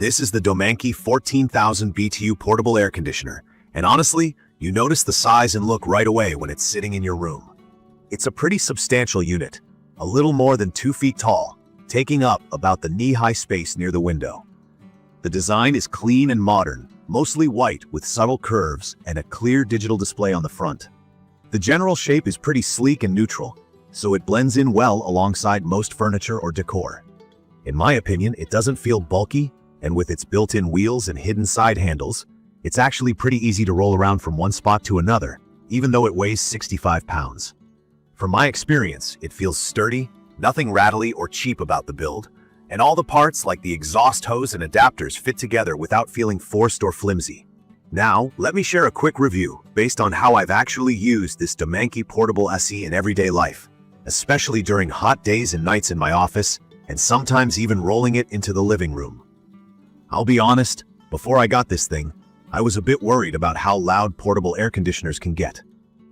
This is the DOMANKI 14,000 BTU Portable Air Conditioner, and honestly, you notice the size and look right away when it's sitting in your room. It's a pretty substantial unit, a little more than 2 feet tall, taking up about the knee-high space near the window. The design is clean and modern, mostly white with subtle curves and a clear digital display on the front. The general shape is pretty sleek and neutral, so it blends in well alongside most furniture or decor. In my opinion, it doesn't feel bulky, and with its built-in wheels and hidden side handles, it's actually pretty easy to roll around from one spot to another, even though it weighs 65 pounds. From my experience, it feels sturdy, nothing rattly or cheap about the build, and all the parts like the exhaust hose and adapters fit together without feeling forced or flimsy. Now, let me share a quick review based on how I've actually used this DOMANKI Portable SE in everyday life, especially during hot days and nights in my office, and sometimes even rolling it into the living room. I'll be honest, before I got this thing, I was a bit worried about how loud portable air conditioners can get.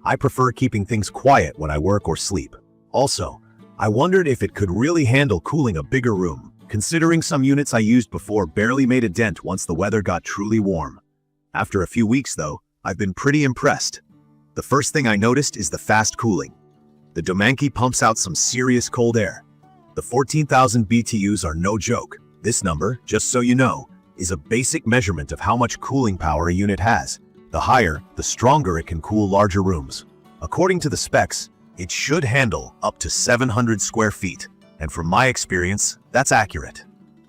I prefer keeping things quiet when I work or sleep. Also, I wondered if it could really handle cooling a bigger room, considering some units I used before barely made a dent once the weather got truly warm. After a few weeks though, I've been pretty impressed. The first thing I noticed is the fast cooling. The DOMANKI pumps out some serious cold air. The 14,000 BTUs are no joke. This number, just so you know, is a basic measurement of how much cooling power a unit has. The higher, the stronger it can cool larger rooms. According to the specs, it should handle up to 700 square feet, and from my experience, that's accurate.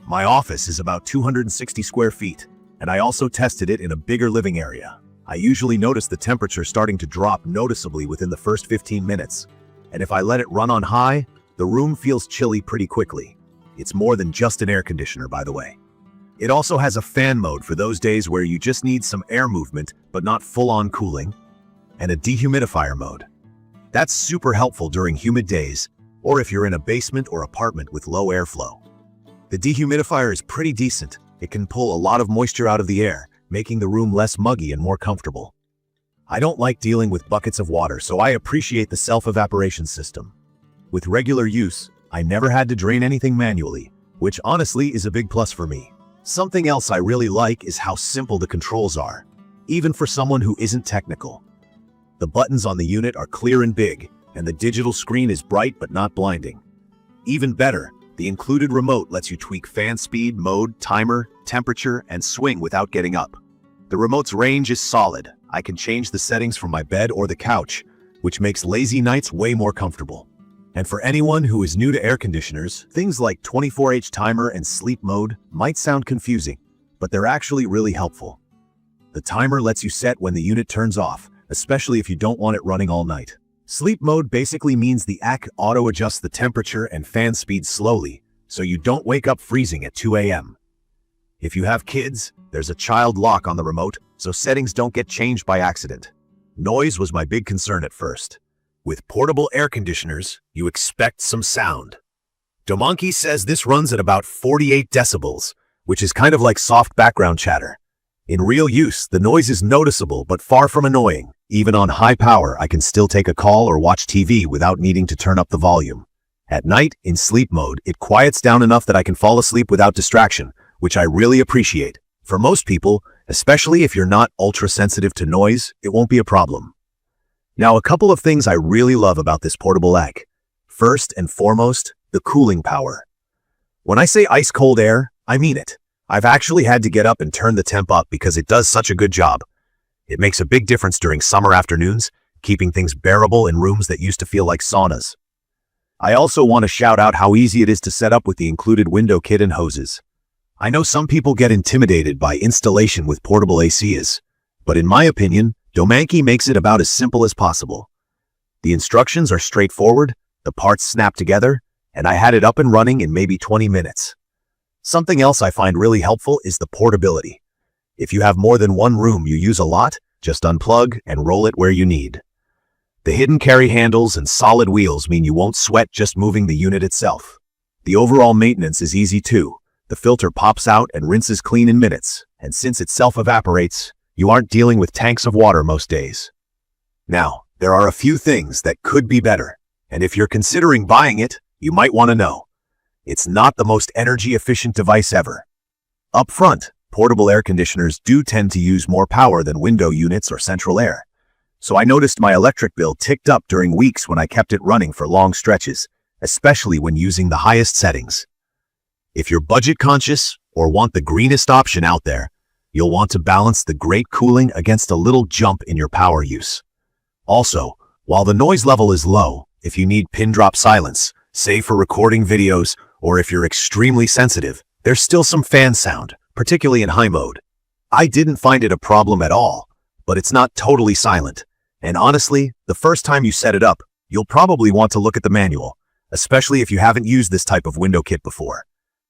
My office is about 260 square feet, and I also tested it in a bigger living area. I usually notice the temperature starting to drop noticeably within the first 15 minutes, and if I let it run on high, the room feels chilly pretty quickly. It's more than just an air conditioner, by the way. It also has a fan mode for those days where you just need some air movement but not full-on cooling, and a dehumidifier mode. That's super helpful during humid days, or if you're in a basement or apartment with low airflow. The dehumidifier is pretty decent. It can pull a lot of moisture out of the air, making the room less muggy and more comfortable. I don't like dealing with buckets of water, so I appreciate the self-evaporation system. With regular use, I never had to drain anything manually, which honestly is a big plus for me. Something else I really like is how simple the controls are, even for someone who isn't technical. The buttons on the unit are clear and big, and the digital screen is bright but not blinding. Even better, the included remote lets you tweak fan speed, mode, timer, temperature, and swing without getting up. The remote's range is solid. I can change the settings from my bed or the couch, which makes lazy nights way more comfortable. And for anyone who is new to air conditioners, things like 24H timer and sleep mode might sound confusing, but they're actually really helpful. The timer lets you set when the unit turns off, especially if you don't want it running all night. Sleep mode basically means the AC auto-adjusts the temperature and fan speed slowly, so you don't wake up freezing at 2 a.m. If you have kids, there's a child lock on the remote, so settings don't get changed by accident. Noise was my big concern at first. With portable air conditioners, you expect some sound. DOMANKI says this runs at about 48 decibels, which is kind of like soft background chatter. In real use, the noise is noticeable but far from annoying. Even on high power, I can still take a call or watch TV without needing to turn up the volume. At night, in sleep mode, it quiets down enough that I can fall asleep without distraction, which I really appreciate. For most people, especially if you're not ultra-sensitive to noise, it won't be a problem. Now, a couple of things I really love about this portable AC. First and foremost, the cooling power. When I say ice-cold air, I mean it. I've actually had to get up and turn the temp up because it does such a good job. It makes a big difference during summer afternoons, keeping things bearable in rooms that used to feel like saunas. I also want to shout out how easy it is to set up with the included window kit and hoses. I know some people get intimidated by installation with portable ACs, but in my opinion, DOMANKI makes it about as simple as possible. The instructions are straightforward, the parts snap together, and I had it up and running in maybe 20 minutes. Something else I find really helpful is the portability. If you have more than one room you use a lot, just unplug and roll it where you need. The hidden carry handles and solid wheels mean you won't sweat just moving the unit itself. The overall maintenance is easy too. The filter pops out and rinses clean in minutes, and since it self-evaporates, you aren't dealing with tanks of water most days. Now, there are a few things that could be better, and if you're considering buying it, you might want to know. It's not the most energy-efficient device ever. Up front, portable air conditioners do tend to use more power than window units or central air. So I noticed my electric bill ticked up during weeks when I kept it running for long stretches, especially when using the highest settings. If you're budget conscious or want the greenest option out there, you'll want to balance the great cooling against a little jump in your power use. Also, while the noise level is low, if you need pin drop silence, say for recording videos, or if you're extremely sensitive, there's still some fan sound, particularly in high mode. I didn't find it a problem at all, but it's not totally silent. And honestly, the first time you set it up, you'll probably want to look at the manual, especially if you haven't used this type of window kit before.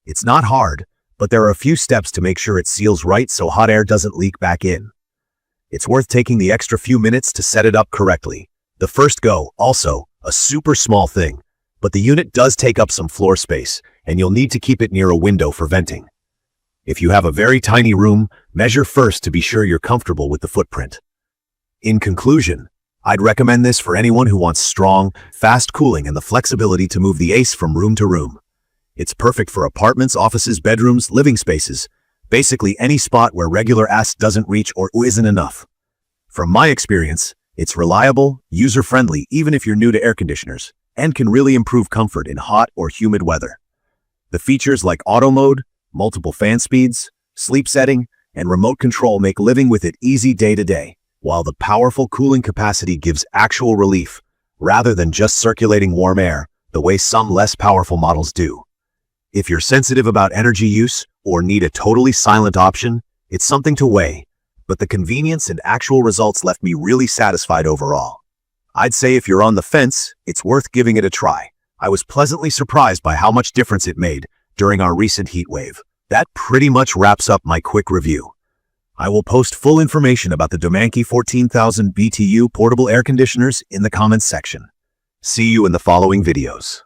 It's not hard, but there are a few steps to make sure it seals right so hot air doesn't leak back in. It's worth taking the extra few minutes to set it up correctly. The first go, also, a super small thing, but the unit does take up some floor space, and you'll need to keep it near a window for venting. If you have a very tiny room, measure first to be sure you're comfortable with the footprint. In conclusion, I'd recommend this for anyone who wants strong, fast cooling and the flexibility to move the AC from room to room. It's perfect for apartments, offices, bedrooms, living spaces, basically any spot where regular AC doesn't reach or isn't enough. From my experience, it's reliable, user-friendly even if you're new to air conditioners, and can really improve comfort in hot or humid weather. The features like auto mode, multiple fan speeds, sleep setting, and remote control make living with it easy day to day, while the powerful cooling capacity gives actual relief, rather than just circulating warm air, the way some less powerful models do. If you're sensitive about energy use or need a totally silent option, it's something to weigh, but the convenience and actual results left me really satisfied overall. I'd say if you're on the fence, it's worth giving it a try. I was pleasantly surprised by how much difference it made during our recent heat wave. That pretty much wraps up my quick review. I will post full information about the DOMANKI 14,000 BTU Portable Air Conditioners in the comments section. See you in the following videos.